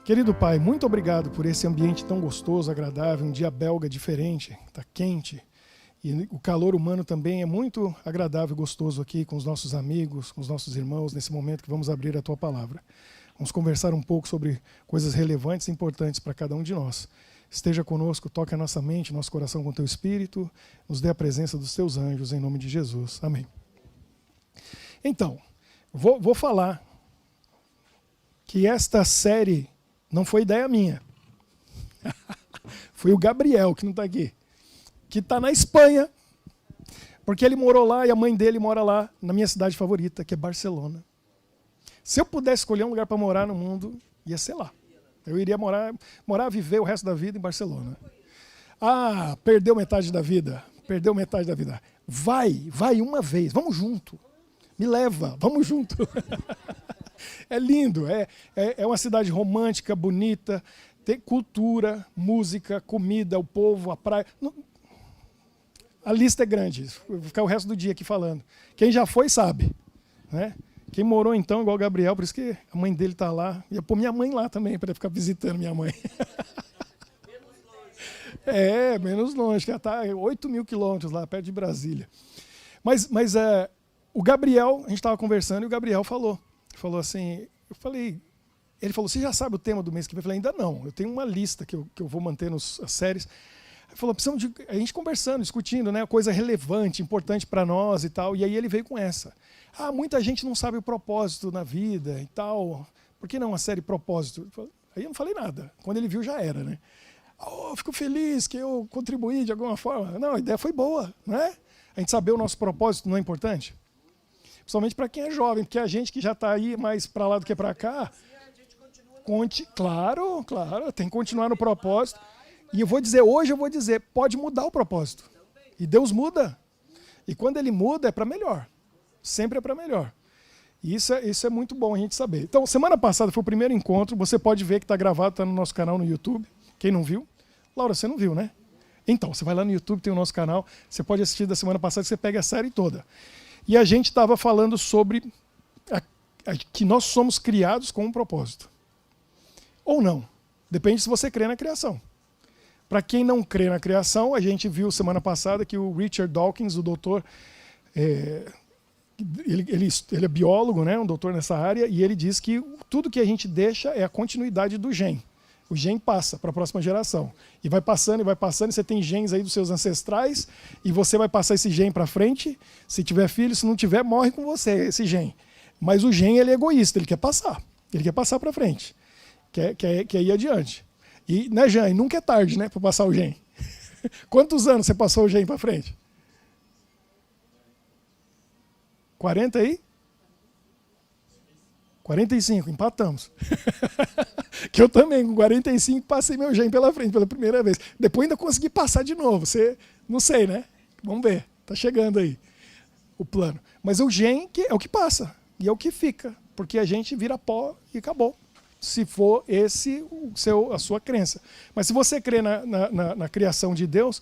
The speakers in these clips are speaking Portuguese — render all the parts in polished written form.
Querido Pai, muito obrigado por esse ambiente tão gostoso, agradável, um dia belga diferente, está quente. E o calor humano também é muito agradável e gostoso aqui com os nossos amigos, com os nossos irmãos, nesse momento que vamos abrir a Tua Palavra. Vamos conversar um pouco sobre coisas relevantes e importantes para cada um de nós. Esteja conosco, toque a nossa mente, nosso coração com Teu Espírito, nos dê a presença dos Teus anjos, em nome de Jesus. Amém. Então, vou falar que esta série não foi ideia minha. Foi o Gabriel, que não está aqui, que está na Espanha, porque ele morou lá e a mãe dele mora lá, na minha cidade favorita, que é Barcelona. Se eu pudesse escolher um lugar para morar no mundo, ia ser lá. Eu iria morar, viver o resto da vida em Barcelona. Ah, perdeu metade da vida. Perdeu metade da vida. Vai uma vez, vamos junto. Me leva, vamos junto. É lindo, é uma cidade romântica, bonita, tem cultura, música, comida, o povo, a praia. A lista é grande, vou ficar o resto do dia aqui falando. Quem já foi sabe, né? Quem morou então, igual o Gabriel, por isso que a mãe dele está lá. Ia pôr minha mãe lá também, para ficar visitando minha mãe. Menos longe, que já está 8.000 quilômetros lá, perto de Brasília. Mas o Gabriel, a gente estava conversando e o Gabriel falou assim, ele falou, você já sabe o tema do mês que vem? Eu falei, ainda não, eu tenho uma lista que eu vou manter nas séries. Ele falou, precisamos de a gente conversando, discutindo, né, coisa relevante, importante para nós e tal. E aí ele veio com essa. Muita gente não sabe o propósito na vida e tal. Por que não a série Propósito? Aí eu não falei nada. Quando ele viu, já era, né? Fico feliz que eu contribuí de alguma forma. Não, a ideia foi boa, né? A gente saber o nosso propósito não é importante? Principalmente para quem é jovem, porque a gente que já está aí mais para lá do que para cá, claro, tem que continuar no propósito. E hoje eu vou dizer, pode mudar o propósito. E Deus muda. E quando Ele muda é para melhor. Sempre é para melhor. E isso é muito bom a gente saber. Então, semana passada foi o primeiro encontro, você pode ver que está gravado, está no nosso canal no YouTube. Quem não viu? Laura, você não viu, né? Então, você vai lá no YouTube, tem o nosso canal, você pode assistir da semana passada, você pega a série toda. E a gente estava falando sobre que nós somos criados com um propósito. Ou não. Depende se você crê na criação. Para quem não crê na criação, a gente viu semana passada que o Richard Dawkins, o doutor, ele é biólogo, né, um doutor nessa área, e ele diz que tudo que a gente deixa é a continuidade do gene. O gene passa para a próxima geração. E vai passando, e você tem genes aí dos seus ancestrais, e você vai passar esse gene para frente. Se tiver filho, se não tiver, morre com você esse gene. Mas o gene, ele é egoísta, ele quer passar. Ele quer passar para frente. Quer ir adiante. E, né, Jean, e nunca é tarde, né, para passar o gene. Quantos anos você passou o gene para frente? 40 aí? 45, empatamos. Que eu também, com 45, passei meu gene pela frente pela primeira vez. Depois ainda consegui passar de novo. Não sei, né? Vamos ver. Está chegando aí o plano. Mas o gene é o que passa. E é o que fica. Porque a gente vira pó e acabou. Se for a sua crença. Mas se você crê na criação de Deus,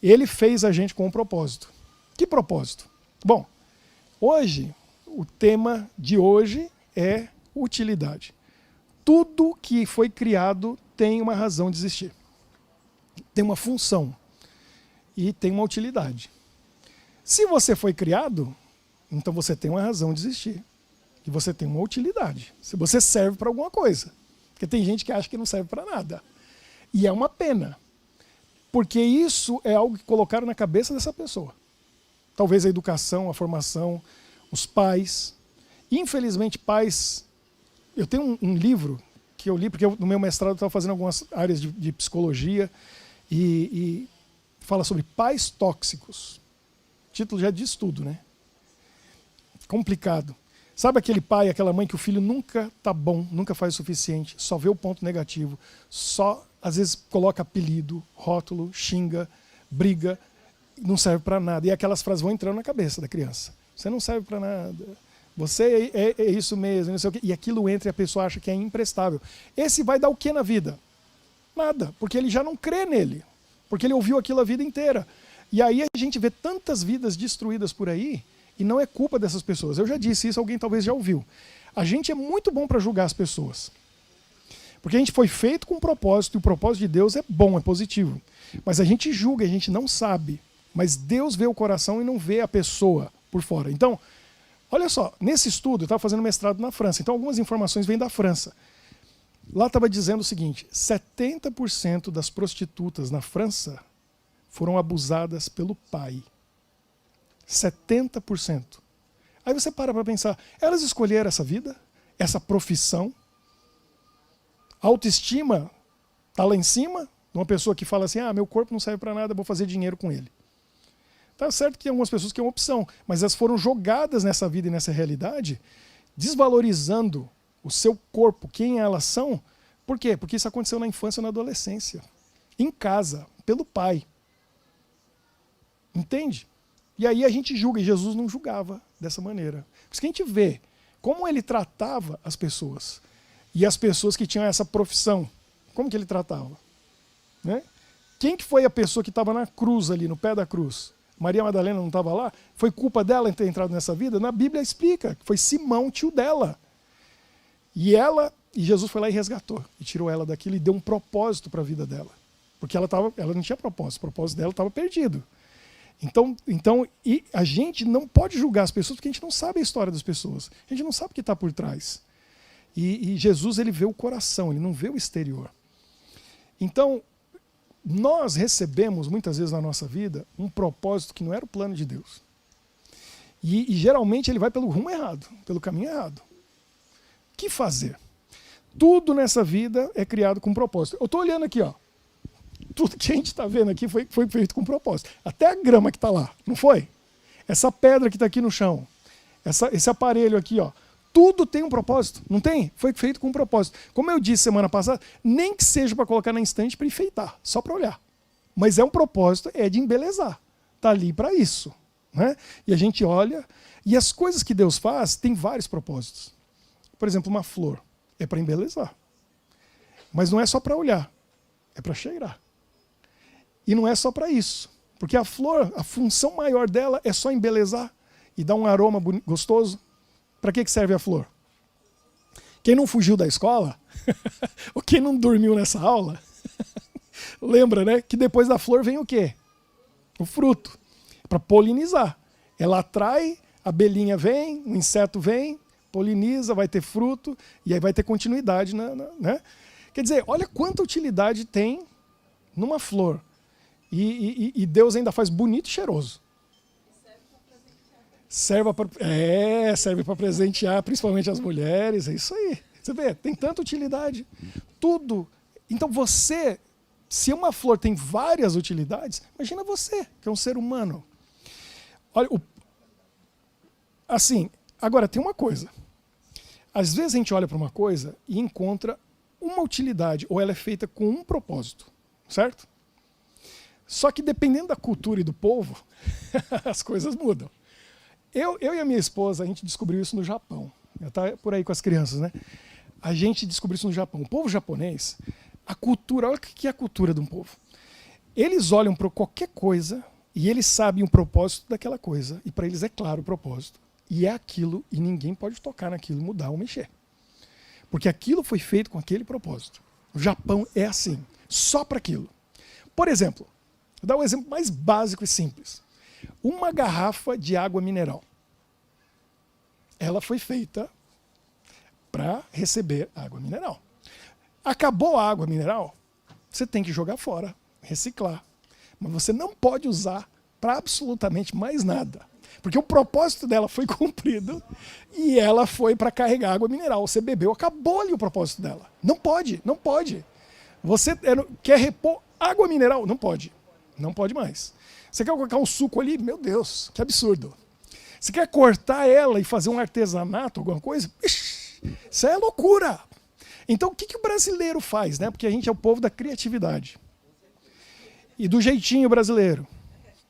Ele fez a gente com um propósito. Que propósito? Bom, o tema de hoje é utilidade. Tudo que foi criado tem uma razão de existir. Tem uma função. E tem uma utilidade. Se você foi criado, então você tem uma razão de existir. E você tem uma utilidade. Se você serve para alguma coisa. Porque tem gente que acha que não serve para nada. E é uma pena. Porque isso é algo que colocaram na cabeça dessa pessoa. Talvez a educação, a formação, os pais. Infelizmente, pais... Eu tenho um livro que eu li, porque no meu mestrado eu estava fazendo algumas áreas de psicologia, e fala sobre pais tóxicos. O título já diz tudo, né? Complicado. Sabe aquele pai, aquela mãe que o filho nunca está bom, nunca faz o suficiente, só vê o ponto negativo, só às vezes coloca apelido, rótulo, xinga, briga, não serve para nada. E aquelas frases vão entrando na cabeça da criança. Você não serve para nada. Você é isso mesmo, não sei o quê. E aquilo entra e a pessoa acha que é imprestável. Esse vai dar o que na vida? Nada, porque ele já não crê nele. Porque ele ouviu aquilo a vida inteira. E aí a gente vê tantas vidas destruídas por aí, e não é culpa dessas pessoas. Eu já disse isso, alguém talvez já ouviu. A gente é muito bom para julgar as pessoas. Porque a gente foi feito com um propósito, e o propósito de Deus é bom, é positivo. Mas a gente julga, a gente não sabe. Mas Deus vê o coração e não vê a pessoa por fora. Então, olha só, nesse estudo, eu estava fazendo mestrado na França, então algumas informações vêm da França. Lá estava dizendo o seguinte: 70% das prostitutas na França foram abusadas pelo pai. 70%. Aí você para pensar, elas escolheram essa vida? Essa profissão? A autoestima está lá em cima? De uma pessoa que fala assim, meu corpo não serve para nada, vou fazer dinheiro com ele. Tá certo que tem algumas pessoas que é uma opção, mas elas foram jogadas nessa vida e nessa realidade, desvalorizando o seu corpo, quem elas são. Por quê? Porque isso aconteceu na infância e na adolescência. Em casa, pelo pai. Entende? E aí a gente julga, e Jesus não julgava dessa maneira. Por isso que a gente vê como ele tratava as pessoas. E as pessoas que tinham essa profissão, como que ele tratava? Né? Quem que foi a pessoa que estava na cruz ali, no pé da cruz? Maria Madalena não estava lá? Foi culpa dela ter entrado nessa vida? Na Bíblia explica que foi Simão, tio dela. E Jesus foi lá e resgatou, e tirou ela daquilo e deu um propósito para a vida dela. Porque ela não tinha propósito, o propósito dela estava perdido. Então, e a gente não pode julgar as pessoas porque a gente não sabe a história das pessoas. A gente não sabe o que está por trás. E Jesus, ele vê o coração, ele não vê o exterior. Então, nós recebemos muitas vezes na nossa vida um propósito que não era o plano de Deus. E geralmente ele vai pelo rumo errado, pelo caminho errado. O que fazer? Tudo nessa vida é criado com propósito. Eu estou olhando aqui, ó. Tudo que a gente está vendo aqui foi feito com propósito. Até a grama que está lá, não foi? Essa pedra que está aqui no chão, esse aparelho aqui, ó. Tudo tem um propósito, não tem? Foi feito com um propósito. Como eu disse semana passada, nem que seja para colocar na estante para enfeitar, só para olhar. Mas é um propósito, é de embelezar. Está ali para isso. Né? E a gente olha, e as coisas que Deus faz têm vários propósitos. Por exemplo, uma flor é para embelezar. Mas não é só para olhar, é para cheirar. E não é só para isso. Porque a flor, a função maior dela é só embelezar e dar um aroma gostoso. Para que serve a flor? Quem não fugiu da escola, ou quem não dormiu nessa aula, lembra, né? Que depois da flor vem o quê? O fruto. Para polinizar. Ela atrai, a abelhinha vem, o inseto vem, poliniza, vai ter fruto, e aí vai ter continuidade. Né? Quer dizer, olha quanta utilidade tem numa flor. E Deus ainda faz bonito e cheiroso. Serve para presentear, principalmente as mulheres, é isso aí. Você vê, tem tanta utilidade. Tudo. Então se uma flor tem várias utilidades, imagina você, que é um ser humano. Olha, assim, agora tem uma coisa. Às vezes a gente olha para uma coisa e encontra uma utilidade, ou ela é feita com um propósito, certo? Só que dependendo da cultura e do povo, as coisas mudam. Eu e a minha esposa, a gente descobriu isso no Japão. Eu estava por aí com as crianças, né? A gente descobriu isso no Japão. O povo japonês, a cultura, olha o que é a cultura de um povo. Eles olham para qualquer coisa e eles sabem o propósito daquela coisa. E para eles é claro o propósito. E é aquilo, e ninguém pode tocar naquilo, mudar ou mexer. Porque aquilo foi feito com aquele propósito. O Japão é assim, só para aquilo. Por exemplo, vou dar um exemplo mais básico e simples. Uma garrafa de água mineral. Ela foi feita para receber água mineral. Acabou a água mineral, você tem que jogar fora, reciclar. Mas você não pode usar para absolutamente mais nada. Porque o propósito dela foi cumprido e ela foi para carregar água mineral. Você bebeu, acabou ali o propósito dela. Não pode, não pode. Você quer repor água mineral? Não pode. Não pode mais. Você quer colocar um suco ali? Meu Deus, que absurdo. Você quer cortar ela e fazer um artesanato, alguma coisa? Ixi, isso é loucura. Então o que o brasileiro faz? Né? Porque a gente é o povo da criatividade. E do jeitinho brasileiro.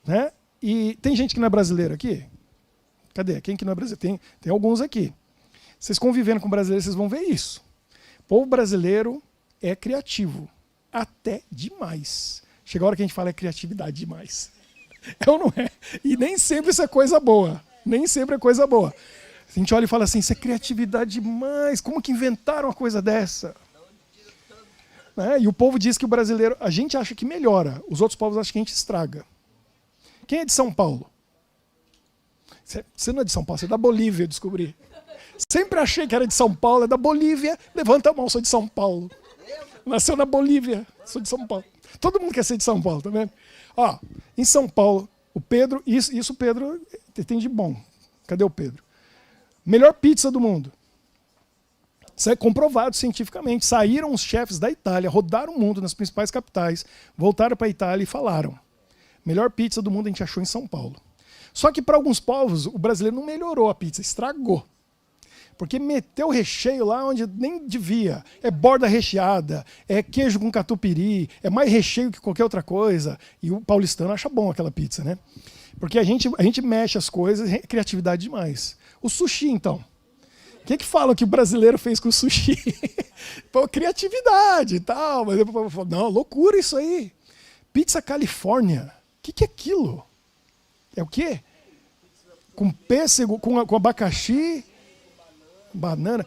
Né? E tem gente que não é brasileiro aqui? Cadê? Quem que não é brasileiro? Tem alguns aqui. Vocês convivendo com brasileiros, vocês vão ver isso. O povo brasileiro é criativo. Até demais. Chega a hora que a gente fala é criatividade demais. É ou não é? E nem sempre isso é coisa boa. Nem sempre é coisa boa. A gente olha e fala assim, isso é criatividade demais. Como que inventaram uma coisa dessa? Né? E o povo diz que o brasileiro, a gente acha que melhora, os outros povos acham que a gente estraga. Quem é de São Paulo? Você não é de São Paulo, você é da Bolívia, eu descobri. Sempre achei que era de São Paulo, é da Bolívia. Levanta a mão, sou de São Paulo. Nasceu na Bolívia, sou de São Paulo. Todo mundo quer ser de São Paulo, tá vendo? Ó, em São Paulo, o Pedro, isso o Pedro tem de bom. Cadê o Pedro? Melhor pizza do mundo. Isso é comprovado cientificamente. Saíram os chefes da Itália, rodaram o mundo nas principais capitais, voltaram para a Itália e falaram: melhor pizza do mundo a gente achou em São Paulo. Só que para alguns povos, o brasileiro não melhorou a pizza, estragou. Porque meteu o recheio lá onde nem devia. É borda recheada, é queijo com catupiry, é mais recheio que qualquer outra coisa. E o paulistano acha bom aquela pizza, né? Porque a gente mexe as coisas, é criatividade demais. O sushi, então. O que falam que o brasileiro fez com o sushi? Pô, criatividade e tal. Mas eu falo, não, loucura isso aí. Pizza Califórnia. O que é aquilo? É o quê? Com pêssego, com abacaxi, banana.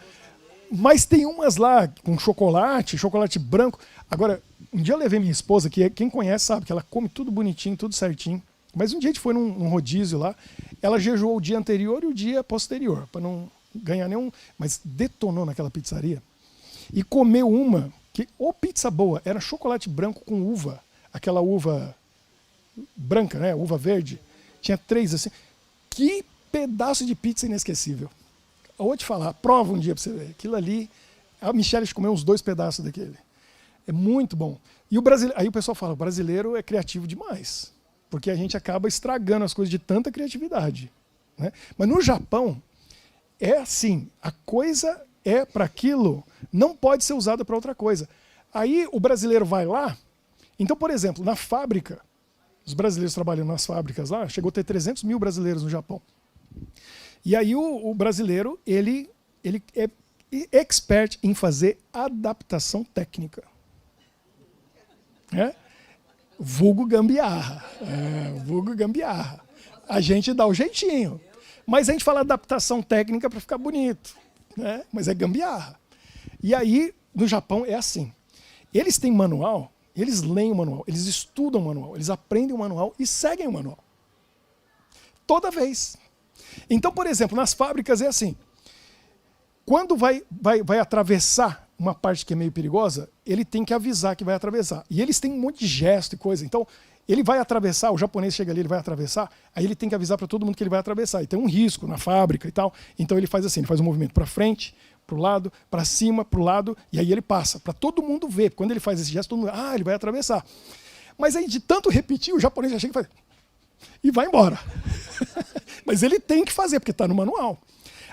Mas tem umas lá com chocolate branco. Agora, um dia eu levei minha esposa, que quem conhece sabe que ela come tudo bonitinho, tudo certinho. Mas um dia a gente foi num rodízio lá, ela jejuou o dia anterior e o dia posterior, para não ganhar nenhum... Mas detonou naquela pizzaria. E comeu uma, que, pizza boa, era chocolate branco com uva. Aquela uva branca, né? Uva verde. Tinha 3 assim. Que pedaço de pizza inesquecível. Eu vou te falar, prova um dia para você ver. Aquilo ali, a Michelle comeu uns 2 pedaços daquele. É muito bom. E o brasileiro, aí o pessoal fala, o brasileiro é criativo demais. Porque a gente acaba estragando as coisas de tanta criatividade. Né? Mas no Japão, é assim, a coisa é para aquilo, não pode ser usada para outra coisa. Aí o brasileiro vai lá, então, por exemplo, na fábrica, os brasileiros trabalhando nas fábricas lá, chegou a ter 300 mil brasileiros no Japão. E aí o brasileiro, ele é expert em fazer adaptação técnica. Vulgo gambiarra. Vulgo gambiarra. A gente dá o jeitinho. Mas a gente fala adaptação técnica para ficar bonito. Né? Mas é gambiarra. E aí, no Japão, é assim. Eles têm manual, eles leem o manual, eles estudam o manual, eles aprendem o manual e seguem o manual. Toda vez. Então, por exemplo, nas fábricas é assim. Quando vai atravessar uma parte que é meio perigosa, ele tem que avisar que vai atravessar. E eles têm um monte de gesto e coisa. Então, ele vai atravessar, o japonês chega ali, ele vai atravessar, aí ele tem que avisar para todo mundo que ele vai atravessar. E tem um risco na fábrica e tal. Então ele faz assim, ele faz um movimento para frente, para o lado, para cima, para o lado, e aí ele passa, para todo mundo ver. Quando ele faz esse gesto, todo mundo, ele vai atravessar. Mas aí, de tanto repetir, o japonês já chega e faz... E vai embora. Mas ele tem que fazer, porque está no manual.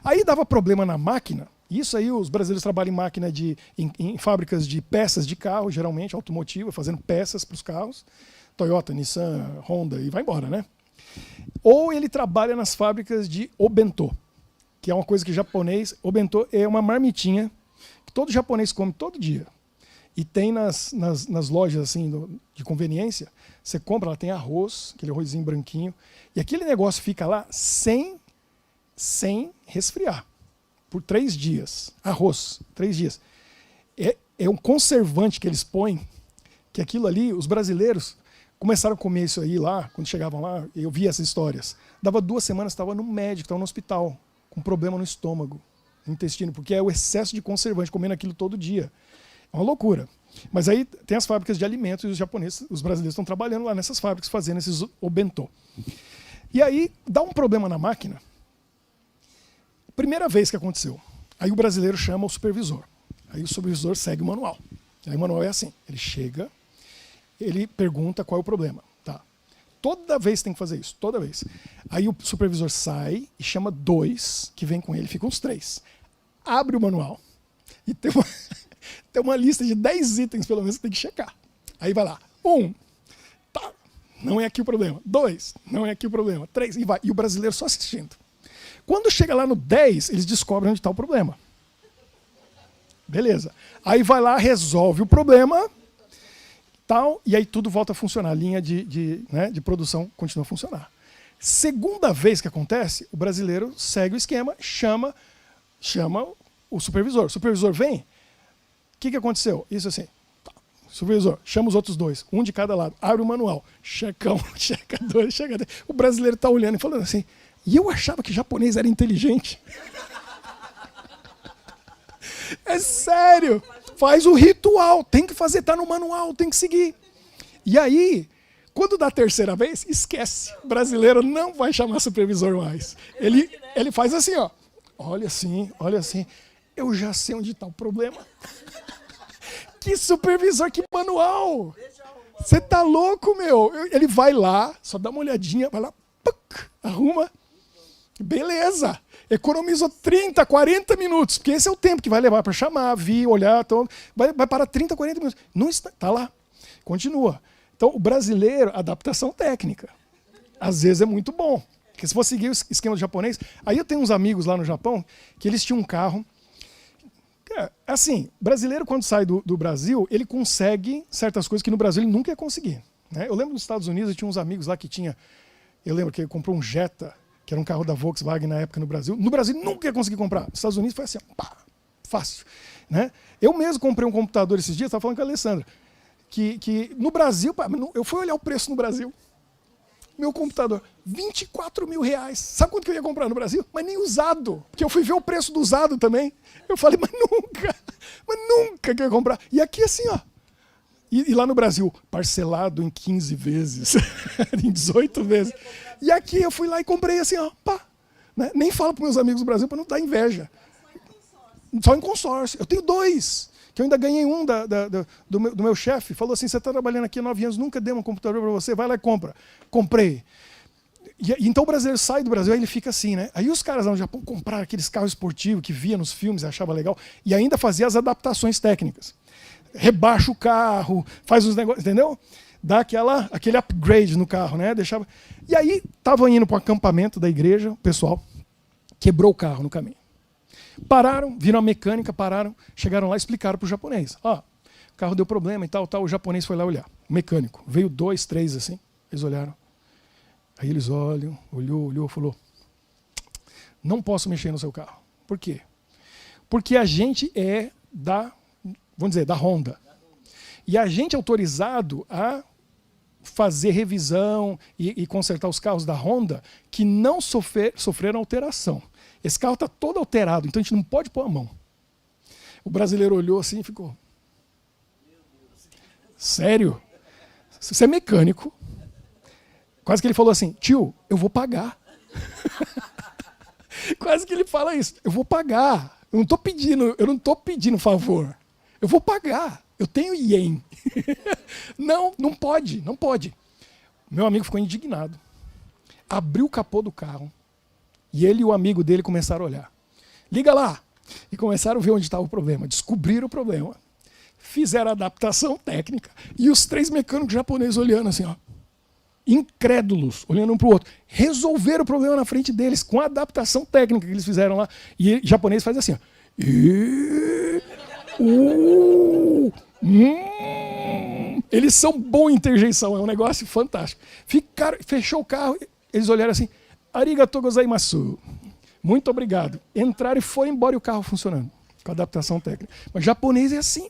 Aí dava problema na máquina. Isso aí os brasileiros trabalham em máquina em fábricas de peças de carro, geralmente automotiva, fazendo peças para os carros. Toyota, Nissan, Honda e vai embora, né? Ou ele trabalha nas fábricas de obentô, que é uma coisa que japonês... Obentô é uma marmitinha que todo japonês come todo dia. E tem nas lojas assim, de conveniência, você compra, ela tem arroz, aquele arrozinho branquinho, e aquele negócio fica lá sem resfriar. Por 3 dias. Arroz, 3 dias. É um conservante que eles põem, que aquilo ali, os brasileiros começaram a comer isso aí lá, quando chegavam lá, eu vi essas histórias. Dava 2 semanas, estava no médico, estava no hospital, com problema no estômago, no intestino, porque é o excesso de conservante, comendo aquilo todo dia. É uma loucura. Mas aí tem as fábricas de alimentos e os japoneses, os brasileiros estão trabalhando lá nessas fábricas, fazendo esses obentô. E aí dá um problema na máquina. Primeira vez que aconteceu. Aí o brasileiro chama o supervisor. Aí o supervisor segue o manual. Aí o manual é assim, ele chega, ele pergunta qual é o problema. Tá. Toda vez tem que fazer isso, toda vez. Aí o supervisor sai e chama 2 que vem com ele, ficam os 3. Abre o manual e tem uma lista de 10 itens, pelo menos, que tem que checar. Aí vai lá. 1, tá, não é aqui o problema. 2, não é aqui o problema. 3, e vai. E o brasileiro só assistindo. Quando chega lá no 10, eles descobrem onde está o problema. Beleza. Aí vai lá, resolve o problema, tal, e aí tudo volta a funcionar. A linha de produção continua a funcionar. Segunda vez que acontece, o brasileiro segue o esquema, chama o supervisor. O supervisor vem. O que aconteceu? Isso assim. Tá. supervisor, chama os outros dois, um de cada lado, abre o manual, checa um, checa dois, checa três. O brasileiro está olhando e falando assim, e eu achava que japonês era inteligente. É sério, faz o ritual, tem que fazer, está no manual, tem que seguir. E aí, quando dá a terceira vez, esquece. O brasileiro não vai chamar supervisor mais. Ele faz assim, ó. Olha assim, olha assim. Eu já sei onde está o problema. Que supervisor, que manual. Você tá louco, meu. Ele vai lá, só dá uma olhadinha, vai lá, puc, arruma. Beleza. Economizou 30, 40 minutos, porque esse é o tempo que vai levar para chamar, vir, olhar. Então, vai parar 30, 40 minutos. Não está lá. Continua. Então, o brasileiro, adaptação técnica. Às vezes é muito bom. Porque se for seguir o esquema do japonês... Aí eu tenho uns amigos lá no Japão que eles tinham um carro... Assim, brasileiro quando sai do Brasil, ele consegue certas coisas que no Brasil ele nunca ia conseguir. Né? Eu lembro nos Estados Unidos, eu tinha uns amigos lá que tinha... Eu lembro que ele comprou um Jetta, que era um carro da Volkswagen na época no Brasil. No Brasil nunca ia conseguir comprar. Nos Estados Unidos foi assim, pá, fácil. Né? Eu mesmo comprei um computador esses dias, estava falando com a Alessandra. Que no Brasil, eu fui olhar o preço no Brasil. Meu computador, R$24.000. Sabe quanto que eu ia comprar no Brasil? Mas nem usado. Porque eu fui ver o preço do usado também. Eu falei, mas nunca que eu ia comprar. E aqui assim, ó. E lá no Brasil, parcelado em 15 vezes, em 18 vezes. E aqui eu fui lá e comprei assim, ó, pá. Né? Nem falo para meus amigos do Brasil para não dar inveja. Só em consórcio. Eu tenho 2. Que eu ainda ganhei um do meu chefe, falou assim, você está trabalhando aqui há 9 anos, nunca dei um computador para você, vai lá e compra. Comprei. E então o brasileiro sai do Brasil, aí ele fica assim, né? Aí os caras lá no Japão compraram aqueles carros esportivos que via nos filmes, achava legal, e ainda fazia as adaptações técnicas. Rebaixa o carro, faz os negócios, entendeu? Dá aquele upgrade no carro, né? Deixava... E aí, estavam indo para o acampamento da igreja, o pessoal quebrou o carro no caminho. Pararam, viram a mecânica, pararam, chegaram lá e explicaram para o japonês. Ó, o carro deu problema e tal, tal. O japonês foi lá olhar. O mecânico. Veio 2, 3 assim. Eles olharam. Aí eles olhou, falou, não posso mexer no seu carro. Por quê? Porque a gente é vamos dizer, da Honda. E a gente é autorizado a fazer revisão e consertar os carros da Honda que não sofreram alteração. Esse carro está todo alterado, então a gente não pode pôr a mão. O brasileiro olhou assim e ficou... Sério? Você é mecânico. Quase que ele falou assim, tio, eu vou pagar. Quase que ele fala isso, eu vou pagar. Eu não estou pedindo favor. Eu vou pagar. Eu tenho ien. Não pode. Meu amigo ficou indignado. Abriu o capô do carro. E ele e o amigo dele começaram a olhar. Liga lá! E começaram a ver onde estava o problema. Descobriram o problema. Fizeram a adaptação técnica. E os 3 mecânicos japoneses olhando assim, ó, incrédulos, olhando um para o outro. Resolveram o problema na frente deles com a adaptação técnica que eles fizeram lá. E o japonês faz assim, ó. Eles são bons em interjeição. É um negócio fantástico. Fechou o carro. Eles olharam assim. Arigatou gozaimasu. Muito obrigado. Entraram e foram embora e o carro funcionando. Com a adaptação técnica. Mas japonês é assim.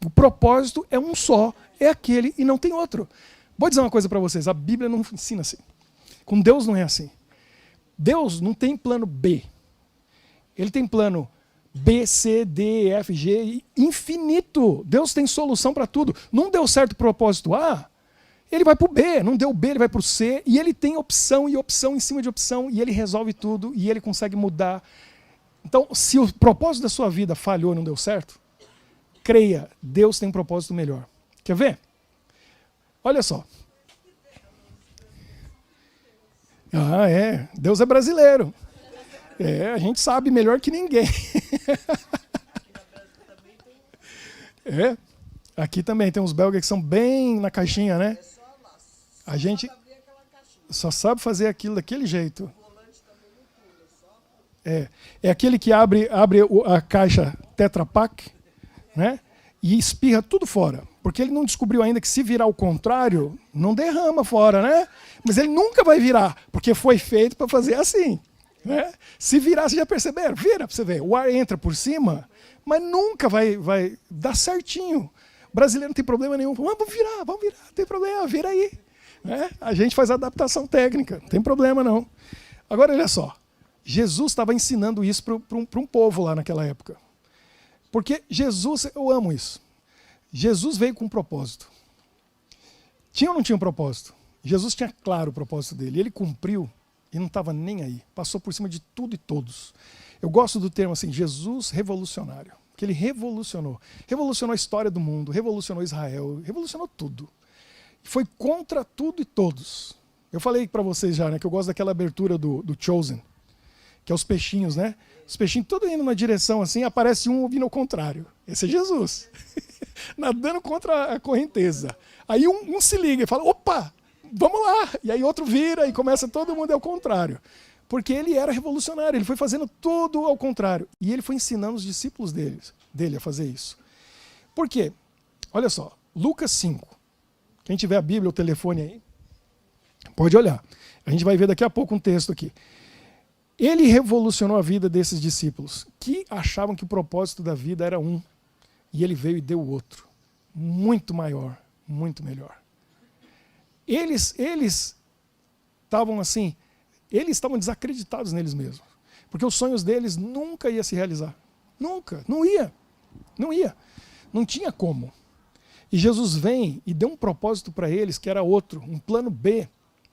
O propósito é um só. É aquele e não tem outro. Vou dizer uma coisa para vocês. A Bíblia não ensina assim. Com Deus não é assim. Deus não tem plano B. Ele tem plano B, C, D, F, G, infinito. Deus tem solução para tudo. Não deu certo o propósito A, ele vai para o B. Não deu B, ele vai para o C. E ele tem opção e opção em cima de opção. E ele resolve tudo e ele consegue mudar. Então, se o propósito da sua vida falhou e não deu certo, creia, Deus tem um propósito melhor. Quer ver? Olha só. Ah, é. Deus é brasileiro. A gente sabe melhor que ninguém. Aqui também tem uns belgas que são bem na caixinha, né? A gente só sabe fazer aquilo daquele jeito. É aquele que abre a caixa Tetra Pak, né? E espirra tudo fora. Porque ele não descobriu ainda que se virar o contrário, não derrama fora, né? Mas ele nunca vai virar, porque foi feito para fazer assim. Né? Se virar, vocês já perceberam? Vira para você ver. O ar entra por cima, mas nunca vai dar certinho. Brasileiro não tem problema nenhum. Vamos virar, não tem problema, vira aí. Né? A gente faz adaptação técnica, não tem problema não. Agora, olha só. Jesus estava ensinando isso para um povo lá naquela época. Porque Jesus, eu amo isso. Jesus veio com um propósito. Tinha ou não tinha um propósito? Jesus tinha claro o propósito dele. Ele cumpriu e não estava nem aí. Passou por cima de tudo e todos. Eu gosto do termo assim, Jesus revolucionário. Porque ele revolucionou. Revolucionou a história do mundo, revolucionou Israel, revolucionou tudo. Foi contra tudo e todos. Eu falei para vocês já, né, que eu gosto daquela abertura do Chosen, que é os peixinhos, né? Os peixinhos todos indo numa direção assim, aparece um vindo ao contrário. Esse é Jesus. Nadando contra a correnteza. Aí um se liga e fala, opa, vamos lá. E aí outro vira e começa todo mundo ao contrário. Porque ele era revolucionário, ele foi fazendo tudo ao contrário. E ele foi ensinando os discípulos dele a fazer isso. Por quê? Olha só, Lucas 5. Quem tiver a Bíblia ou o telefone aí, pode olhar. A gente vai ver daqui a pouco um texto aqui. Ele revolucionou a vida desses discípulos, que achavam que o propósito da vida era um. E ele veio e deu o outro. Muito maior, muito melhor. Eles estavam assim, eles estavam desacreditados neles mesmos. Porque os sonhos deles nunca iam se realizar. Nunca, não ia. Não tinha como. E Jesus vem e deu um propósito para eles que era outro, um plano B,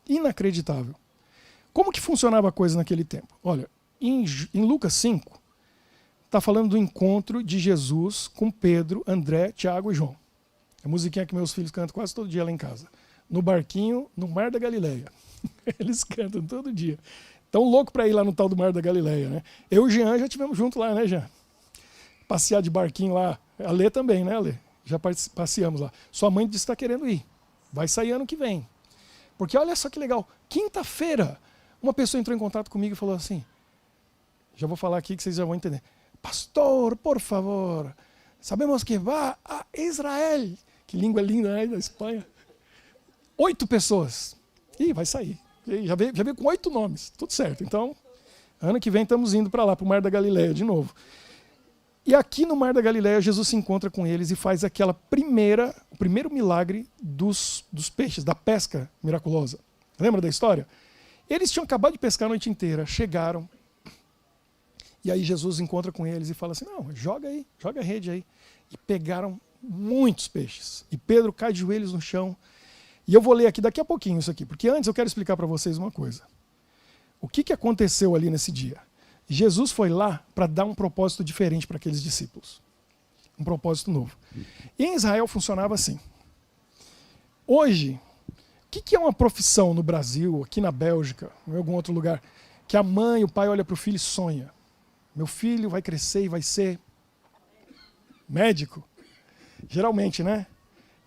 inacreditável. Como que funcionava a coisa naquele tempo? Olha, em Lucas 5, está falando do encontro de Jesus com Pedro, André, Tiago e João. É a musiquinha que meus filhos cantam quase todo dia lá em casa. No barquinho, no Mar da Galileia. Eles cantam todo dia. Tão louco para ir lá no tal do Mar da Galileia, né? Eu e o Jean já estivemos juntos lá, né, Jean? Passear de barquinho lá. A Lê também, né, Lê? Já passeamos lá. Sua mãe disse que está querendo ir. Vai sair ano que vem. Porque olha só que legal. Quinta-feira, uma pessoa entrou em contato comigo e falou assim, já vou falar aqui que vocês já vão entender. Pastor, por favor, sabemos que vai a Israel. Que língua linda, né, da Espanha. 8 pessoas. Ih, vai sair. Já veio com 8 nomes. Tudo certo. Então, ano que vem estamos indo para lá, para o Mar da Galileia de novo. E aqui no Mar da Galileia, Jesus se encontra com eles e faz o primeiro milagre dos peixes, da pesca miraculosa. Lembra da história? Eles tinham acabado de pescar a noite inteira, chegaram, e aí Jesus encontra com eles e fala assim, não, joga aí, joga a rede aí. E pegaram muitos peixes. E Pedro cai de joelhos no chão. E eu vou ler aqui daqui a pouquinho isso aqui, porque antes eu quero explicar para vocês uma coisa. O que aconteceu ali nesse dia? Jesus foi lá para dar um propósito diferente para aqueles discípulos. Um propósito novo. E em Israel funcionava assim. Hoje, o que é uma profissão no Brasil, aqui na Bélgica, ou em algum outro lugar, que a mãe e o pai olham para o filho e sonha? Meu filho vai crescer e vai ser médico. Geralmente, né?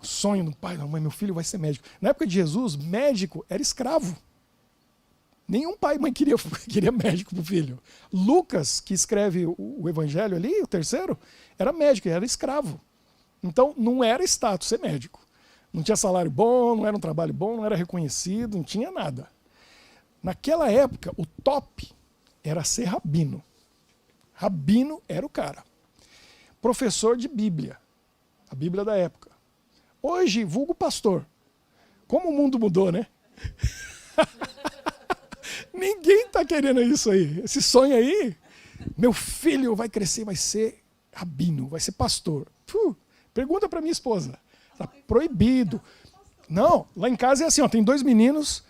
O sonho do pai, da mãe, meu filho vai ser médico. Na época de Jesus, médico era escravo. Nenhum pai e mãe queria médico para o filho. Lucas, que escreve o evangelho ali, o terceiro, era médico, era escravo. Então, não era status ser médico. Não tinha salário bom, não era um trabalho bom, não era reconhecido, não tinha nada. Naquela época, o top era ser rabino. Rabino era o cara. Professor de Bíblia. A Bíblia da época. Hoje, vulgo pastor. Como o mundo mudou, né? Ninguém está querendo isso aí. Esse sonho aí, meu filho vai crescer, vai ser rabino, vai ser pastor. Pergunta para minha esposa. Está proibido. Não, lá em casa é assim, ó, tem 2 meninos,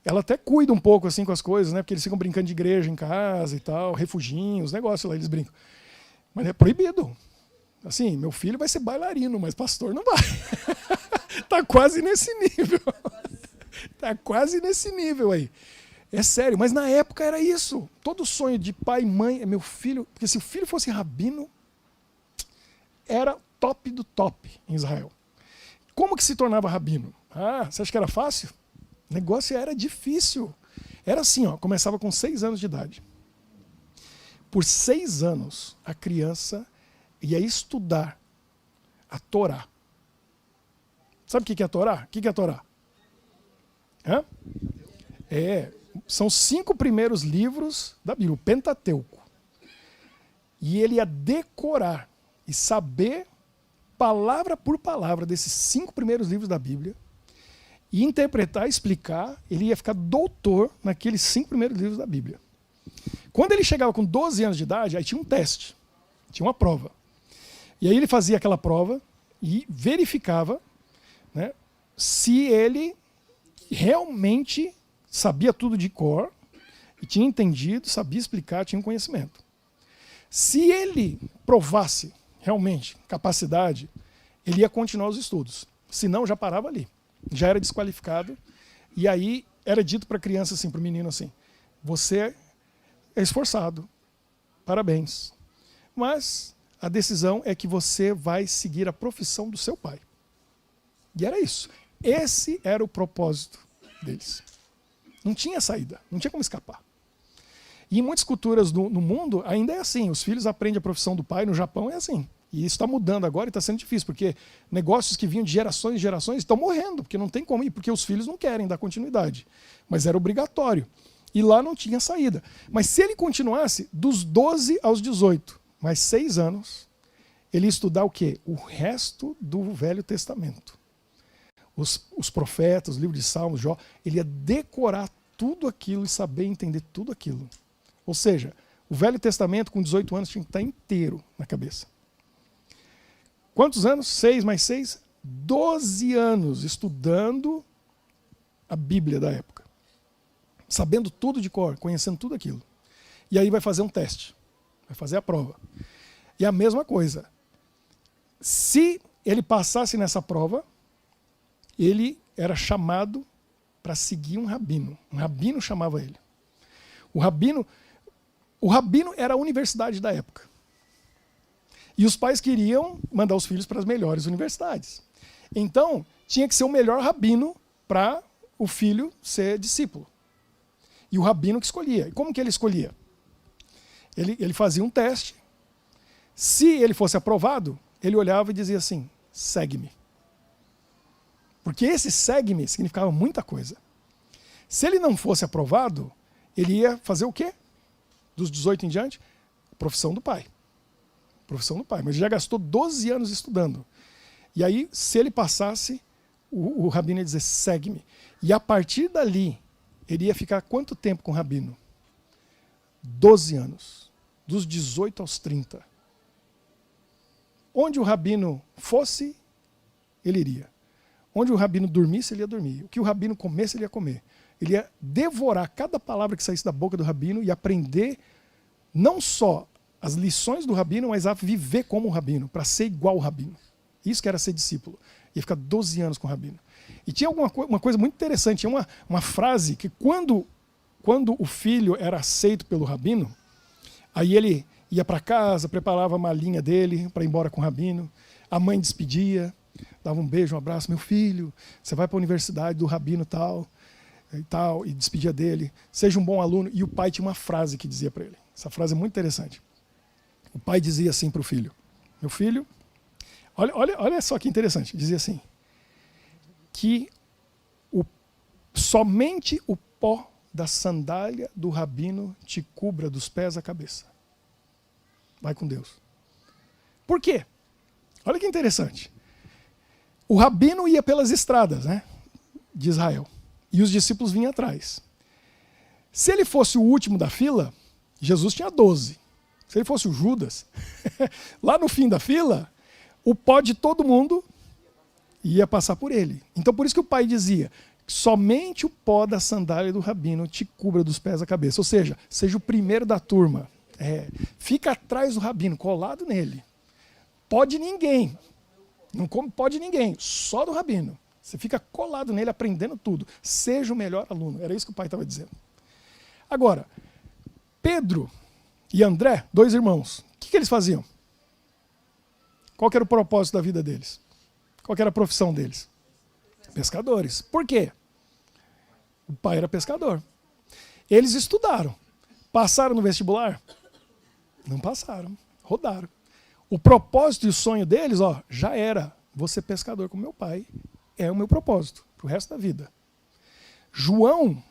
ela até cuida um pouco assim com as coisas, né? Porque eles ficam brincando de igreja em casa e tal, refuginhos, negócio lá, eles brincam. Mas é proibido. Assim, meu filho vai ser bailarino, mas pastor não vai. Tá quase nesse nível. Tá quase nesse nível aí. É sério, mas na época era isso. Todo sonho de pai e mãe é meu filho. Porque se o filho fosse rabino, era top do top em Israel. Como que se tornava rabino? Ah, você acha que era fácil? O negócio era difícil. Era assim, ó, começava com 6 anos de idade. Por 6 anos, a criança ia estudar a Torá. Sabe o que é a Torá? O que é a Torá? Hã? São 5 primeiros livros da Bíblia, o Pentateuco. E ele ia decorar e saber palavra por palavra desses 5 primeiros livros da Bíblia e interpretar, explicar, ele ia ficar doutor naqueles 5 primeiros livros da Bíblia. Quando ele chegava com 12 anos de idade, aí tinha um teste, tinha uma prova. E aí ele fazia aquela prova e verificava, né, se ele realmente sabia tudo de cor, e tinha entendido, sabia explicar, tinha um conhecimento. Se ele provasse realmente capacidade, ele ia continuar os estudos. Senão, já parava ali. Já era desqualificado. E aí era dito para a criança assim, para o menino assim, você é esforçado, parabéns. Mas a decisão é que você vai seguir a profissão do seu pai. E era isso. Esse era o propósito deles. Não tinha saída, não tinha como escapar. E em muitas culturas no mundo ainda é assim, os filhos aprendem a profissão do pai, no Japão é assim. E isso está mudando agora e está sendo difícil, porque negócios que vinham de gerações e gerações estão morrendo, porque não tem como ir, porque os filhos não querem dar continuidade. Mas era obrigatório. E lá não tinha saída. Mas se ele continuasse dos 12 aos 18, mais 6 anos, ele ia estudar o quê? O resto do Velho Testamento. Os profetas, o livro de Salmos, Jó, ele ia decorar tudo aquilo e saber entender tudo aquilo. Ou seja, o Velho Testamento com 18 anos tinha que estar inteiro na cabeça. Quantos anos? 6 mais 6? 12 anos estudando a Bíblia da época. Sabendo tudo de cor, conhecendo tudo aquilo. E aí vai fazer um teste. Vai fazer a prova. E a mesma coisa. Se ele passasse nessa prova, ele era chamado para seguir um rabino. Um rabino chamava ele. O rabino era a universidade da época. E os pais queriam mandar os filhos para as melhores universidades. Então, tinha que ser o melhor rabino para o filho ser discípulo. E o rabino que escolhia. E como que ele escolhia? Ele fazia um teste. Se ele fosse aprovado, ele olhava e dizia assim, segue-me. Porque esse segue-me significava muita coisa. Se ele não fosse aprovado, ele ia fazer o quê? Dos 18 em diante? Profissão do pai. Profissão do pai. Mas ele já gastou 12 anos estudando. E aí, se ele passasse, o rabino ia dizer, segue-me. E a partir dali, ele ia ficar quanto tempo com o rabino? 12 anos. Dos 18 aos 30. Onde o rabino fosse, ele iria. Onde o rabino dormisse, ele ia dormir. O que o rabino comesse, ele ia comer. Ele ia devorar cada palavra que saísse da boca do rabino e aprender não só as lições do rabino, mas a viver como o rabino, para ser igual ao rabino. Isso que era ser discípulo. Ia ficar 12 anos com o rabino. E tinha uma coisa muito interessante, tinha uma frase que quando o filho era aceito pelo rabino, aí ele ia para casa, preparava a malinha dele para ir embora com o rabino, a mãe despedia, dava um beijo, um abraço, meu filho, você vai para a universidade do rabino tal, e despedia dele, seja um bom aluno. E o pai tinha uma frase que dizia para ele, essa frase é muito interessante. O pai dizia assim para o filho, meu filho, olha só que interessante, dizia assim, que somente o pó da sandália do rabino te cubra dos pés à cabeça. Vai com Deus. Por quê? Olha que interessante. O rabino ia pelas estradas, né, de Israel, e os discípulos vinham atrás. Se ele fosse o último da fila, Jesus tinha 12. Se ele fosse o Judas, lá no fim da fila, o pó de todo mundo ia passar por ele. Então por isso que o pai dizia, somente o pó da sandália do rabino te cubra dos pés à cabeça. Ou seja o primeiro da turma. Fica atrás do rabino, colado nele. Pode ninguém. Não pode ninguém, só do rabino. Você fica colado nele, aprendendo tudo. Seja o melhor aluno. Era isso que o pai estava dizendo. Agora, Pedro e André, 2 irmãos, o que eles faziam? Qual que era o propósito da vida deles? Qual que era a profissão deles? Pescadores. Por quê? O pai era pescador. Eles estudaram. Passaram no vestibular? Não passaram. Rodaram. O propósito e o sonho deles, já era. Vou ser pescador como meu pai. É o meu propósito, para o resto da vida. João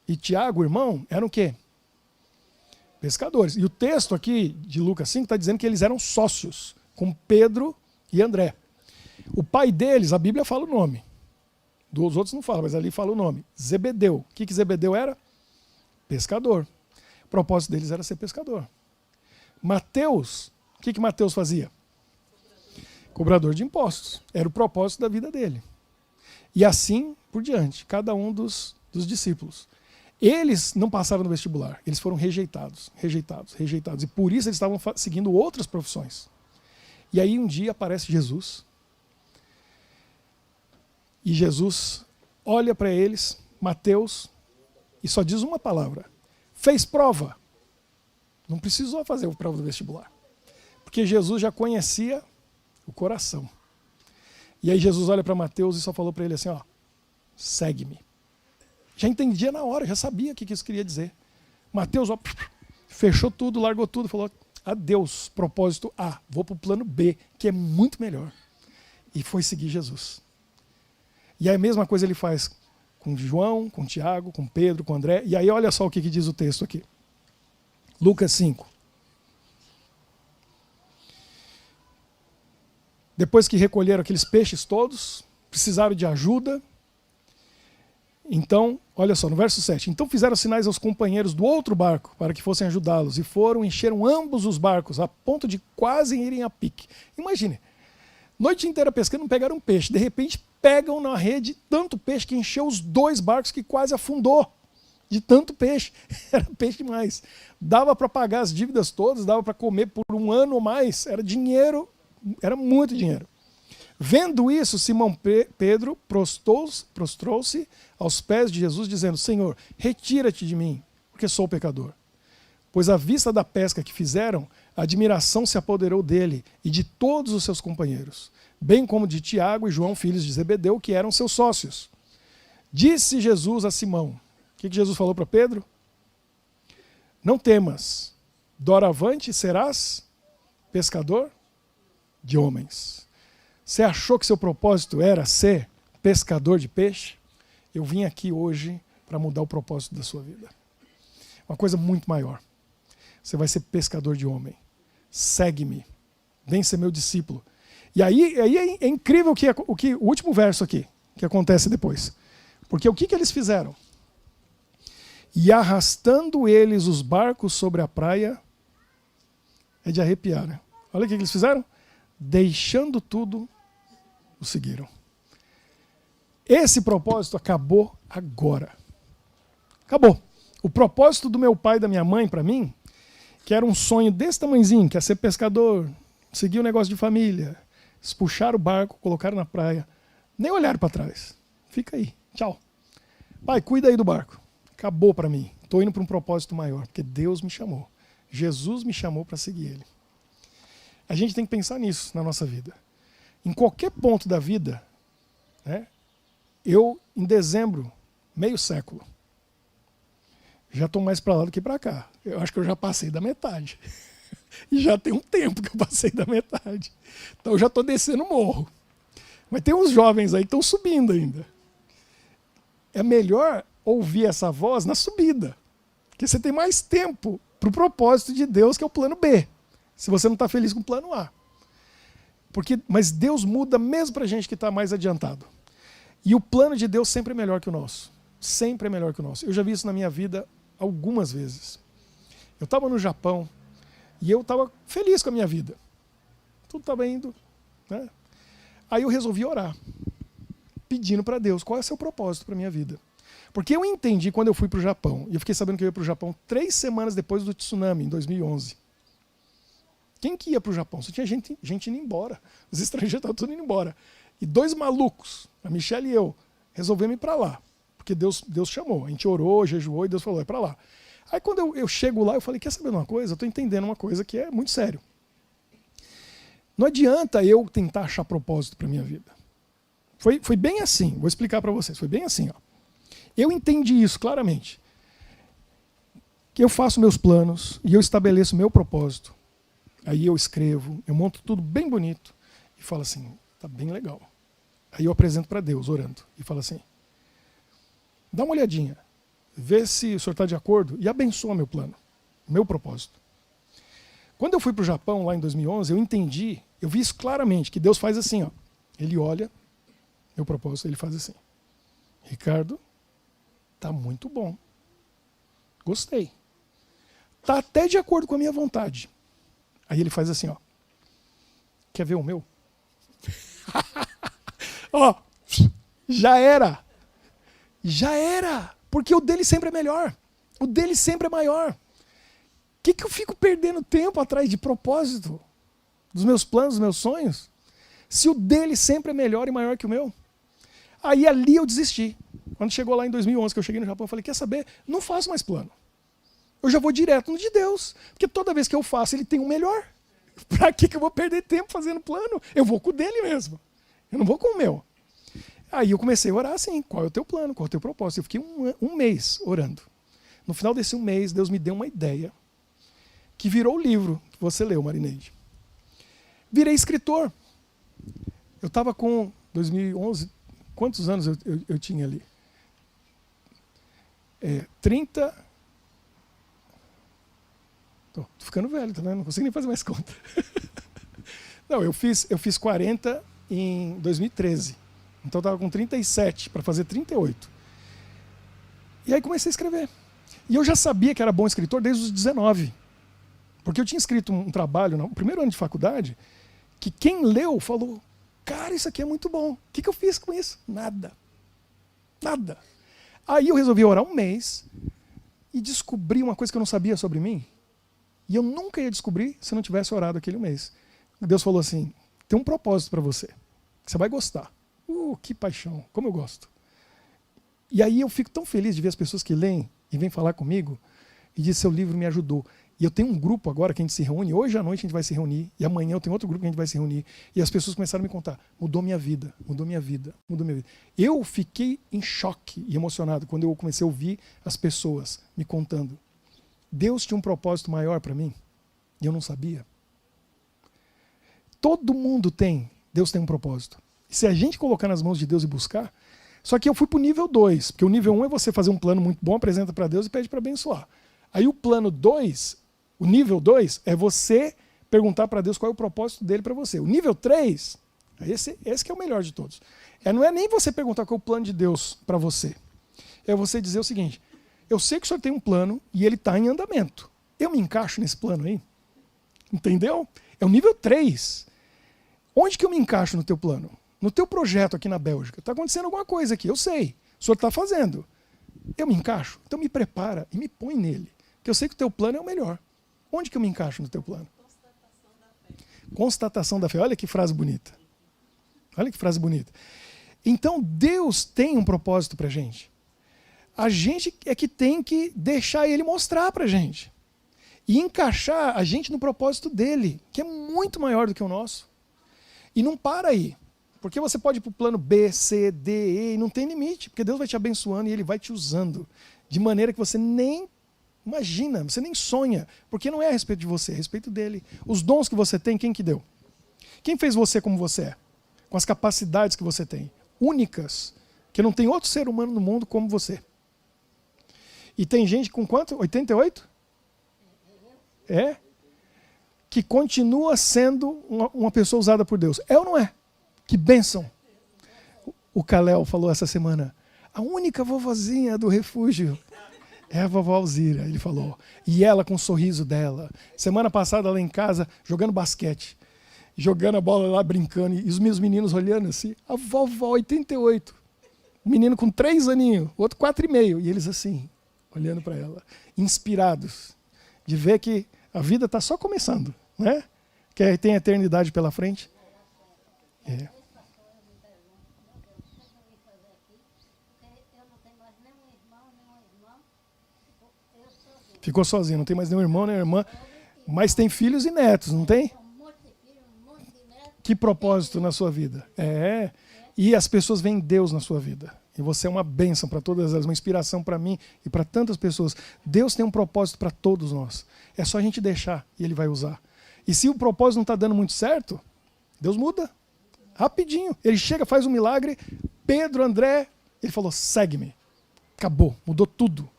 e Tiago, irmão, eram o quê? Pescadores. E o texto aqui de Lucas 5 está dizendo que eles eram sócios com Pedro e André. O pai deles, a Bíblia fala o nome. Dos outros não fala, mas ali fala o nome. Zebedeu. O que Zebedeu era? Pescador. O propósito deles era ser pescador. Mateus, o que Mateus fazia? Cobrador de impostos. Era o propósito da vida dele. E assim por diante, cada um dos discípulos. Eles não passaram no vestibular, eles foram rejeitados. E por isso eles estavam seguindo outras profissões. E aí um dia aparece Jesus. E Jesus olha para eles, Mateus, e só diz uma palavra. Fez prova. Não precisou fazer a prova do vestibular. Porque Jesus já conhecia o coração. E aí Jesus olha para Mateus e só falou para ele assim, ó, segue-me. Já entendia na hora, já sabia o que isso queria dizer. Mateus, ó, fechou tudo, largou tudo, falou, adeus, propósito A, vou para o plano B, que é muito melhor. E foi seguir Jesus. E aí a mesma coisa ele faz com João, com Tiago, com Pedro, com André. E aí olha só o que diz o texto aqui. Lucas 5. Depois que recolheram aqueles peixes todos, precisaram de ajuda. Então, olha só, no verso 7. Então fizeram sinais aos companheiros do outro barco para que fossem ajudá-los. E encheram ambos os barcos, a ponto de quase irem a pique. Imagine, noite inteira pescando, não pegaram um peixe. De repente, pegam na rede tanto peixe que encheu os dois barcos que quase afundou. De tanto peixe. Era peixe demais. Dava para pagar as dívidas todas, dava para comer por um ano ou mais. Era dinheiro, era muito dinheiro. Vendo isso, Simão Pedro prostrou-se aos pés de Jesus, dizendo, Senhor, retira-te de mim, porque sou pecador. Pois à vista da pesca que fizeram, a admiração se apoderou dele e de todos os seus companheiros, bem como de Tiago e João, filhos de Zebedeu, que eram seus sócios. Disse Jesus a Simão, o que Jesus falou para Pedro? Não temas, doravante serás pescador de homens. Você achou que seu propósito era ser pescador de peixe? Eu vim aqui hoje para mudar o propósito da sua vida. Uma coisa muito maior. Você vai ser pescador de homem. Segue-me. Vem ser meu discípulo. E aí é incrível o último verso aqui, que acontece depois. Porque o que eles fizeram? E arrastando eles os barcos sobre a praia, é de arrepiar, né? Olha o que eles fizeram. Deixando tudo, o seguiram. Esse propósito acabou agora. Acabou. O propósito do meu pai e da minha mãe, para mim, que era um sonho desse tamanhozinho, que é ser pescador, seguir o negócio de família, eles puxaram o barco, colocaram na praia, nem olharam para trás. Fica aí, tchau. Pai, cuida aí do barco. Acabou para mim. Estou indo para um propósito maior, porque Deus me chamou. Jesus me chamou para seguir Ele. A gente tem que pensar nisso na nossa vida. Em qualquer ponto da vida, né, eu, em dezembro, meio século, já estou mais para lá do que para cá. Eu acho que eu já passei da metade. E já tem um tempo que eu passei da metade. Então eu já estou descendo o morro. Mas tem uns jovens aí que estão subindo ainda. É melhor ouvir essa voz na subida. Porque você tem mais tempo para o propósito de Deus, que é o plano B. Se você não está feliz com o plano A. Mas Deus muda mesmo para a gente que está mais adiantado. E o plano de Deus sempre é melhor que o nosso. Sempre é melhor que o nosso. Eu já vi isso na minha vida algumas vezes. Eu estava no Japão e eu estava feliz com a minha vida. Tudo estava indo. Né? Aí eu resolvi orar, pedindo para Deus qual é o seu propósito para a minha vida. Porque eu entendi quando eu fui para o Japão, e eu fiquei sabendo que eu ia para o Japão 3 semanas depois do tsunami, em 2011. Quem que ia para o Japão? Só tinha gente indo embora. Os estrangeiros estavam tudo indo embora. E 2 malucos, a Michelle e eu, resolvemos ir para lá. Porque Deus chamou. A gente orou, jejuou e Deus falou, é para lá. Aí quando eu chego lá, eu falei, quer saber de uma coisa? Eu estou entendendo uma coisa que é muito sério. Não adianta eu tentar achar propósito para a minha vida. Foi bem assim, vou explicar para vocês. Foi bem assim. Ó. Eu entendi isso claramente. Que eu faço meus planos e eu estabeleço meu propósito. Aí eu escrevo, eu monto tudo bem bonito e falo assim, tá bem legal. Aí eu apresento para Deus, orando, e falo assim, dá uma olhadinha, vê se o senhor está de acordo e abençoa meu plano, meu propósito. Quando eu fui para o Japão, lá em 2011, eu entendi, eu vi isso claramente, que Deus faz assim, ó, Ele olha, meu propósito, ele faz assim. Ricardo, tá muito bom. Gostei. Tá até de acordo com a minha vontade. Aí ele faz assim, ó. Quer ver o meu? Ó, já era. Já era. Porque o dele sempre é melhor. O dele sempre é maior. O que eu fico perdendo tempo atrás de propósito? Dos meus planos, dos meus sonhos? Se o dele sempre é melhor e maior que o meu? Aí ali eu desisti. Quando chegou lá em 2011, que eu cheguei no Japão, eu falei, quer saber? Não faço mais plano. Eu já vou direto no de Deus. Porque toda vez que eu faço, ele tem um melhor. Pra que eu vou perder tempo fazendo plano? Eu vou com o dele mesmo. Eu não vou com o meu. Aí eu comecei a orar assim, qual é o teu plano, qual é o teu propósito? Eu fiquei um mês orando. No final desse um mês, Deus me deu uma ideia que virou o livro que você leu, Marineide. Virei escritor. Eu estava com 2011, quantos anos eu tinha ali? 30... Tô ficando velho, tá vendo? Não consigo nem fazer mais conta. Não, eu fiz 40 em 2013. Então eu estava com 37 para fazer 38. E aí comecei a escrever. E eu já sabia que era bom escritor desde os 19. Porque eu tinha escrito um trabalho no primeiro ano de faculdade que quem leu falou, cara, isso aqui é muito bom. O que eu fiz com isso? Nada. Nada. Aí eu resolvi orar um mês e descobri uma coisa que eu não sabia sobre mim. E eu nunca ia descobrir se não tivesse orado aquele mês. Deus falou assim, tem um propósito para você. Você vai gostar. Que paixão, como eu gosto. E aí eu fico tão feliz de ver as pessoas que leem e vêm falar comigo e dizem, seu livro me ajudou. E eu tenho um grupo agora que a gente se reúne, hoje à noite a gente vai se reunir, e amanhã eu tenho outro grupo que a gente vai se reunir, e as pessoas começaram a me contar, mudou minha vida, mudou minha vida, mudou minha vida. Eu fiquei em choque e emocionado quando eu comecei a ouvir as pessoas me contando. Deus tinha um propósito maior para mim, e eu não sabia. Todo mundo tem, Deus tem um propósito. E se a gente colocar nas mãos de Deus e buscar, só que eu fui para o nível 2, porque o nível 1 é você fazer um plano muito bom, apresenta para Deus e pede para abençoar. Aí o plano 2, o nível 2, é você perguntar para Deus qual é o propósito dele para você. O nível 3, esse que é o melhor de todos. Não é nem você perguntar qual é o plano de Deus para você. É você dizer o seguinte, eu sei que o senhor tem um plano e ele está em andamento. Eu me encaixo nesse plano aí? Entendeu? É o nível 3. Onde que eu me encaixo no teu plano? No teu projeto aqui na Bélgica. Está acontecendo alguma coisa aqui, eu sei. O senhor está fazendo. Eu me encaixo? Então me prepara e me põe nele. Porque eu sei que o teu plano é o melhor. Onde que eu me encaixo no teu plano? Constatação da fé. Constatação da fé. Olha que frase bonita. Olha que frase bonita. Então Deus tem um propósito para a gente. A gente é que tem que deixar ele mostrar para a gente. E encaixar a gente no propósito dele, que é muito maior do que o nosso. E não para aí. Porque você pode ir para o plano B, C, D, E, e não tem limite. Porque Deus vai te abençoando e ele vai te usando. De maneira que você nem imagina, você nem sonha. Porque não é a respeito de você, é a respeito dele. Os dons que você tem, quem que deu? Quem fez você como você é? Com as capacidades que você tem. Únicas. Que não tem outro ser humano no mundo como você. E tem gente com quanto? 88? É? Que continua sendo uma pessoa usada por Deus. É ou não é? Que bênção. O Kalel falou essa semana, a única vovozinha do refúgio é a vovó Alzira, ele falou. E ela com o sorriso dela. Semana passada lá em casa, jogando basquete. Jogando a bola lá, brincando. E os meus meninos olhando assim. A vovó, 88. O menino com 3 aninhos, o outro 4,5. E eles assim, olhando para ela. Inspirados. De ver que a vida está só começando. Né? Que tem a eternidade pela frente. É. Ficou sozinho, não tem mais nenhum irmão, nem irmã, mas tem filhos e netos, não tem? Que propósito na sua vida. E as pessoas veem Deus na sua vida. E você é uma bênção para todas elas, uma inspiração para mim e para tantas pessoas. Deus tem um propósito para todos nós. É só a gente deixar e Ele vai usar. E se o propósito não está dando muito certo, Deus muda. Rapidinho. Ele chega, faz um milagre. Pedro, André, ele falou, segue-me. Acabou, mudou tudo.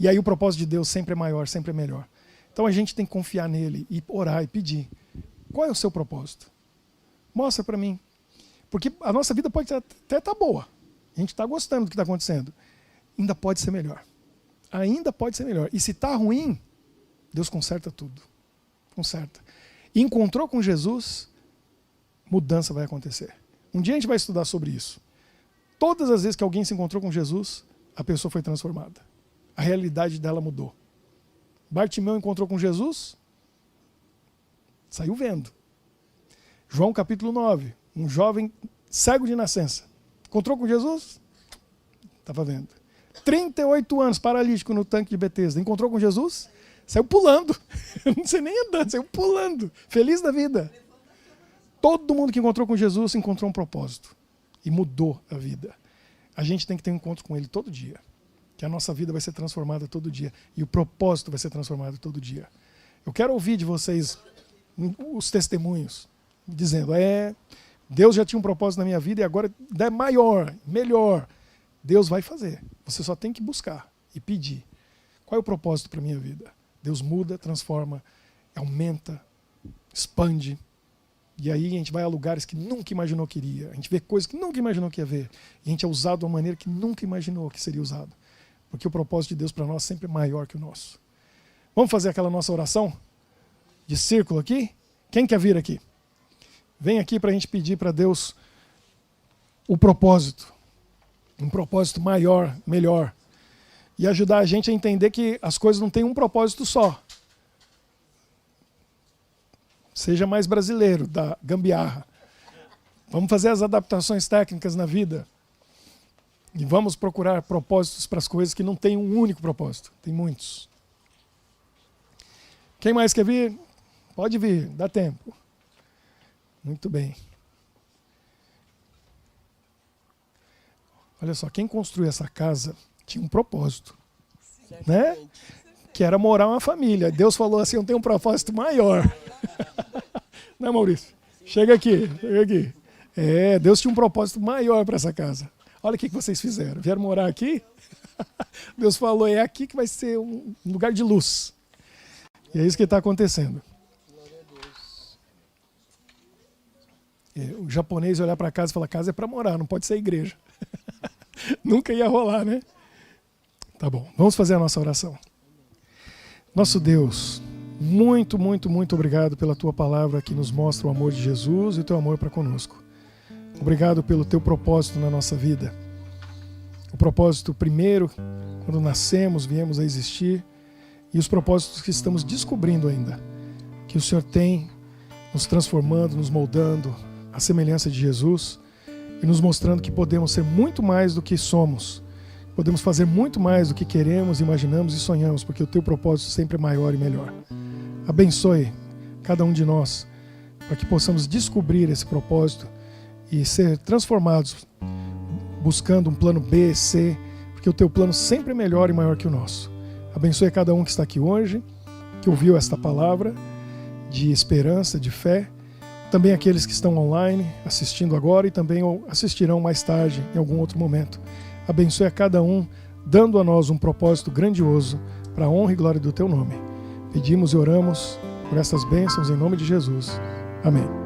E aí o propósito de Deus sempre é maior, sempre é melhor. Então a gente tem que confiar nele e orar e pedir. Qual é o seu propósito? Mostra para mim. Porque a nossa vida pode até estar boa. A gente está gostando do que está acontecendo. Ainda pode ser melhor. Ainda pode ser melhor. E se está ruim, Deus conserta tudo. Conserta. E encontrou com Jesus, mudança vai acontecer. Um dia a gente vai estudar sobre isso. Todas as vezes que alguém se encontrou com Jesus, a pessoa foi transformada. A realidade dela mudou. Bartimeu encontrou com Jesus, saiu vendo. João capítulo 9, um jovem cego de nascença. Encontrou com Jesus, estava vendo. 38 anos, paralítico no tanque de Betesda. Encontrou com Jesus, saiu pulando. Não sei nem andando, saiu pulando. Feliz da vida. Todo mundo que encontrou com Jesus encontrou um propósito. E mudou a vida. A gente tem que ter um encontro com Ele todo dia. Que a nossa vida vai ser transformada todo dia. E o propósito vai ser transformado todo dia. Eu quero ouvir de vocês os testemunhos. Dizendo, Deus já tinha um propósito na minha vida e agora é maior, melhor. Deus vai fazer. Você só tem que buscar e pedir. Qual é o propósito para a minha vida? Deus muda, transforma, aumenta, expande. E aí a gente vai a lugares que nunca imaginou que iria. A gente vê coisas que nunca imaginou que ia ver. E a gente é usado de uma maneira que nunca imaginou que seria usado. Porque o propósito de Deus para nós sempre é maior que o nosso. Vamos fazer aquela nossa oração de círculo aqui? Quem quer vir aqui? Vem aqui para a gente pedir para Deus o propósito. Um propósito maior, melhor. E ajudar a gente a entender que as coisas não têm um propósito só. Seja mais brasileiro, da gambiarra. Vamos fazer as adaptações técnicas na vida. E vamos procurar propósitos para as coisas que não têm um único propósito. Tem muitos. Quem mais quer vir? Pode vir, dá tempo. Muito bem. Olha só, quem construiu essa casa tinha um propósito, né? Que era morar uma família. Deus falou assim, eu tenho um propósito maior. Não é, Maurício? Chega aqui, chega aqui. Deus tinha um propósito maior para essa casa. Olha o que vocês fizeram. Vieram morar aqui? Deus falou, é aqui que vai ser um lugar de luz. E é isso que está acontecendo. O japonês olhar para casa e falar, casa é para morar, não pode ser igreja. Nunca ia rolar, né? Tá bom, vamos fazer a nossa oração. Nosso Deus, muito, muito, muito obrigado pela Tua palavra que nos mostra o amor de Jesus e o Teu amor para conosco. Obrigado pelo Teu propósito na nossa vida. O propósito primeiro, quando nascemos, viemos a existir, e os propósitos que estamos descobrindo ainda, que o Senhor tem nos transformando, nos moldando à semelhança de Jesus e nos mostrando que podemos ser muito mais do que somos. Podemos fazer muito mais do que queremos, imaginamos e sonhamos, porque o Teu propósito sempre é maior e melhor. Abençoe cada um de nós, para que possamos descobrir esse propósito e ser transformados, buscando um plano B, C, porque o Teu plano sempre é melhor e maior que o nosso. Abençoe cada um que está aqui hoje, que ouviu esta palavra de esperança, de fé. Também aqueles que estão online, assistindo agora e também assistirão mais tarde, em algum outro momento. Abençoe a cada um, dando a nós um propósito grandioso para a honra e glória do Teu nome. Pedimos e oramos por essas bênçãos em nome de Jesus. Amém.